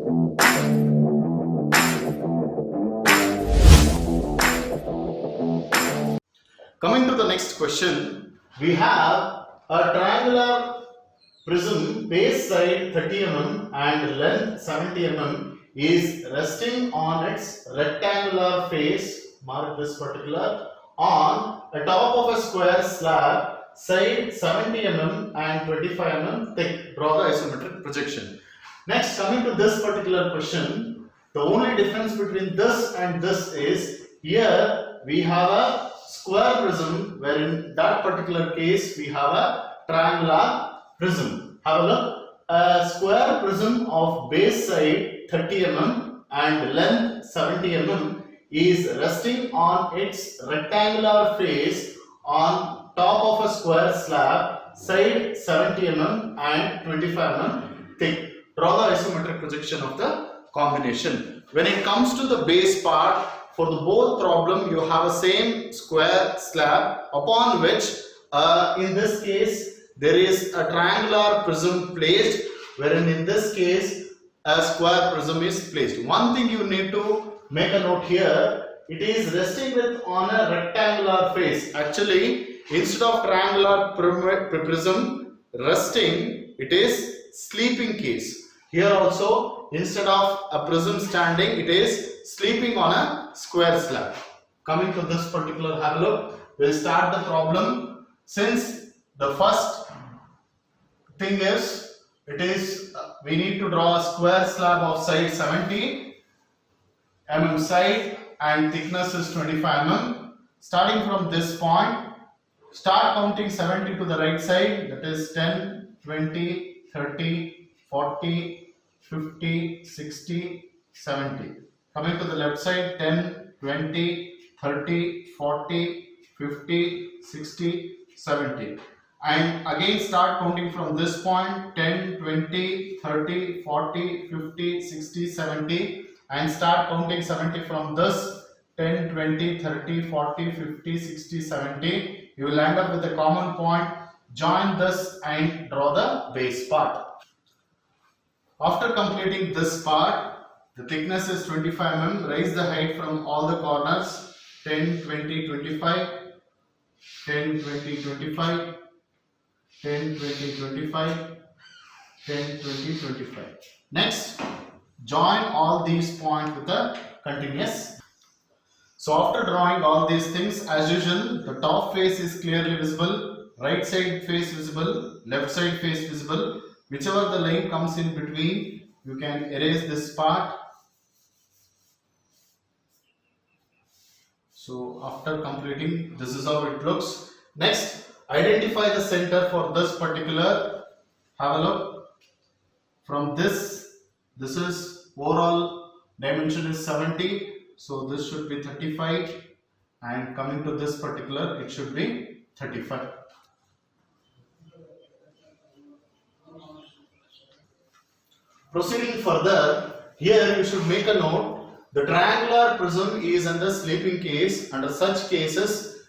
Coming to the next question, we have a triangular prism base side 30 mm and length 70 mm is resting on its rectangular face, mark this particular, on a top of a square slab, side 70 mm and 25 mm thick. Draw the isometric projection. Next, coming to this particular question, the only difference between this and this is here we have a square prism, where in that particular case we have a triangular prism. Have a look. A square prism of base side 30 mm and length 70 mm is resting on its rectangular face on top of a square slab, side 70 mm and 25 mm thick. Draw the isometric projection of the combination. When it comes to the base part, for the both problem you have a same square slab upon which in this case there is a triangular prism placed, wherein in this case a square prism is placed. One thing you need to make a note here, it is resting with on a rectangular face. Actually, instead of triangular prism resting, it is sleeping case. Here also, instead of a prism standing, it is sleeping on a square slab. Coming to this particular, have a look. We'll start the problem. Since the first thing is, it is we need to draw a square slab of side 70 mm side and thickness is 25 mm. Starting from this point, start counting 70 to the right side, that is 10, 20, 30, 40, 50, 60, 70. Coming to the left side, 10, 20, 30, 40, 50, 60, 70. And again start counting from this point, 10, 20, 30, 40, 50, 60, 70. And start counting 70 from this, 10, 20, 30, 40, 50, 60, 70. You will end up with a common point. Join this and draw the base part. After completing this part, the thickness is 25 mm. Raise the height from all the corners, 10, 20, 25, 10, 20, 25, 10, 20, 25, 10, 20, 25. Next, join all these points with a continuous. So after drawing all these things, as usual, the top face is clearly visible, right side face visible, left side face visible. Whichever the line comes in between, you can erase this part. So after completing, this is how it looks. Next, identify the center for this particular. Have a look. From this is overall dimension is 70. So this should be 35. And coming to this particular, it should be 35. Proceeding further, here you should make a note, the triangular prism is under sleeping case. Under such cases,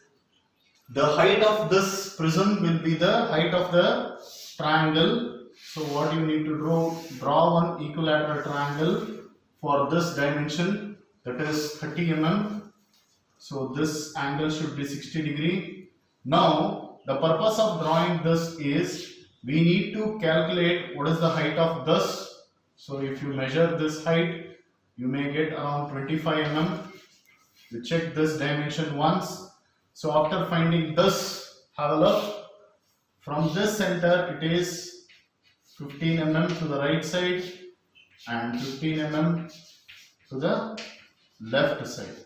the height of this prism will be the height of the triangle. So what you need to draw one equilateral triangle for this dimension, that is 30 mm. So this angle should be 60 degree. Now the purpose of drawing this is we need to calculate what is the height of this. So if you measure this height, you may get around 25 mm. You check this dimension once. So after finding this, have a look. From this center, it is 15 mm to the right side and 15 mm to the left side.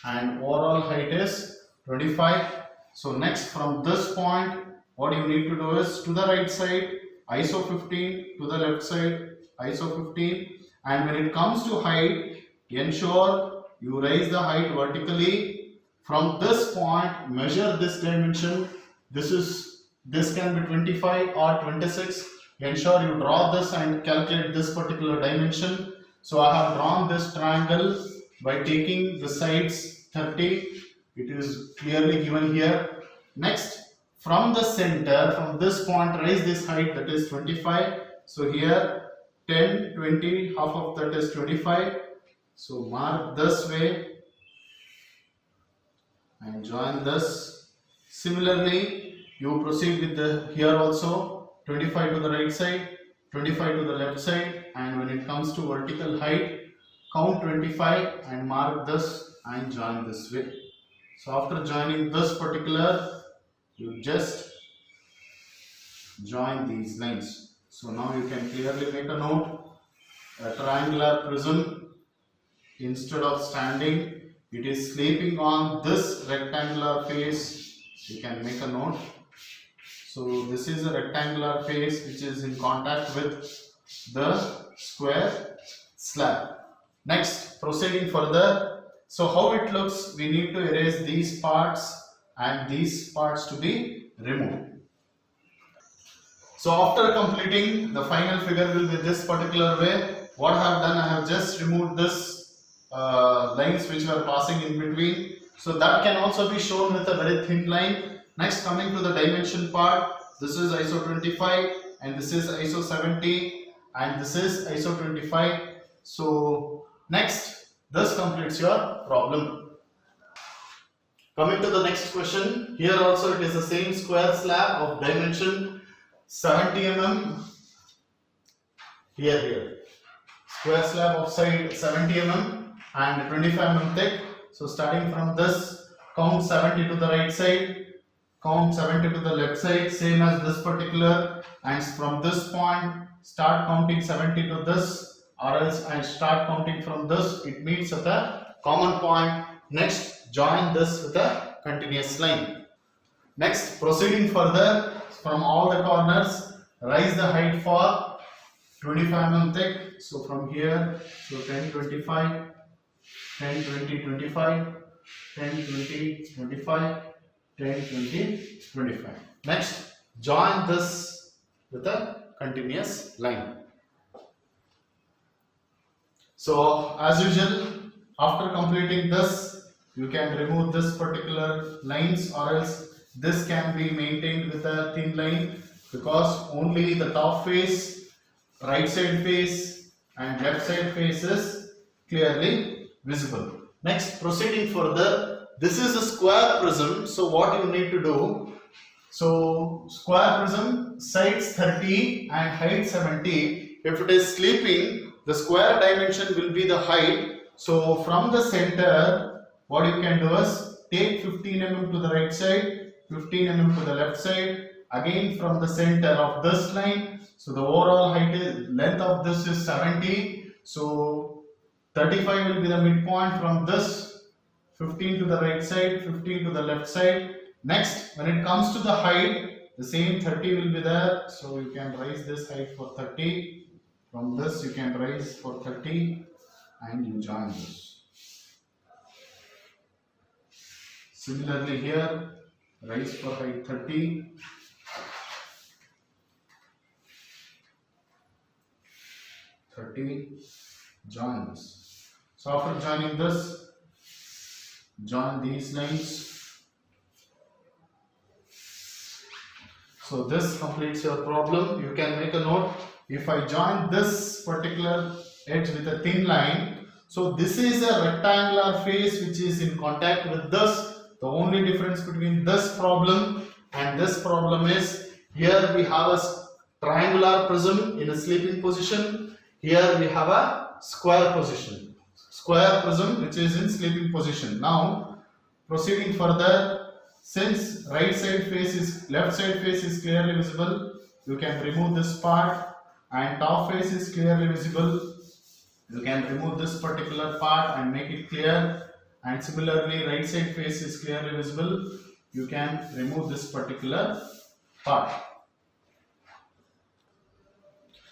And overall height is 25. So next, from this point, what you need to do is to the right side, ISO 15, to the left side, ISO 15. And when it comes to height, ensure you raise the height vertically. From this point, measure this dimension. This can be 25 or 26. Ensure you draw this and calculate this particular dimension. So I have drawn this triangle by taking the sides 30. It is clearly given here. Next, from the center, from this point, raise this height, that is 25. So here 10, 20, half of that is 25. So mark this way and join this. Similarly, you proceed with the here also 25 to the right side, 25 to the left side, and when it comes to vertical height, count 25 and mark this and join this way. So after joining this particular, you just join these lines. So now you can clearly make a note. A triangular prism, instead of standing, it is sleeping on this rectangular face. You can make a note. So this is a rectangular face which is in contact with the square slab. Next, proceeding further. So how it looks, we need to erase these parts and these parts to be removed. So after completing, the final figure will be this particular way. What I have done, I have just removed this lines which were passing in between. So that can also be shown with a very thin line. Next, coming to the dimension part, this is ISO 25 and this is ISO 70 and this is ISO 25. So next, this completes your problem. Coming to the next question, here also it is the same square slab of dimension 70 mm. Here. Square slab of side 70 mm and 25 mm thick. So starting from this, count 70 to the right side, count 70 to the left side, same as this particular, and from this point start counting 70 to this, or else I start counting from this, it meets at a common point. Next, join this with a continuous line. Next, proceeding further, from all the corners, raise the height for 25 mm thick. So from here, so 10, 25, 10, 20, 25, 10, 20, 25, 10, 20, 25. Next, join this with a continuous line. So as usual, after completing this, you can remove this particular lines, or else this can be maintained with a thin line, because only the top face, right side face and left side face is clearly visible. Next, proceeding further, this is a square prism. So what you need to do, so square prism, sides 30 and height 70. If it is sleeping, the square dimension will be the height. So from the center, what you can do is take 15 mm to the right side, 15 mm to the left side, again from the center of this line. So the overall height is, length of this is 70. So 35 will be the midpoint from this, 15 to the right side, 15 to the left side. Next, when it comes to the height, the same 30 will be there. So you can raise this height for 30. From this you can raise for 30 and you join this. Similarly here, raise for height 30. Join this. So after joining this, join these lines. So this completes your problem. You can make a note. If I join this particular edge with a thin line, so this is a rectangular face which is in contact with this. The only difference between this problem and this problem is, here we have a triangular prism in a sleeping position. Here we have a square prism which is in sleeping position. Now proceeding further, since right side face is, left side face is clearly visible, you can remove this part, and top face is clearly visible, you can remove this particular part and make it clear, and similarly right side face is clearly visible, you can remove this particular part.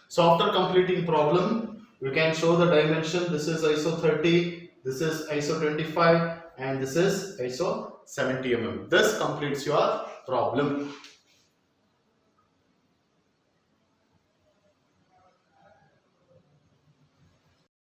So after completing problem, you can show the dimension. This is ISO 30, this is ISO 25 and this is ISO 70 mm. This completes your problem.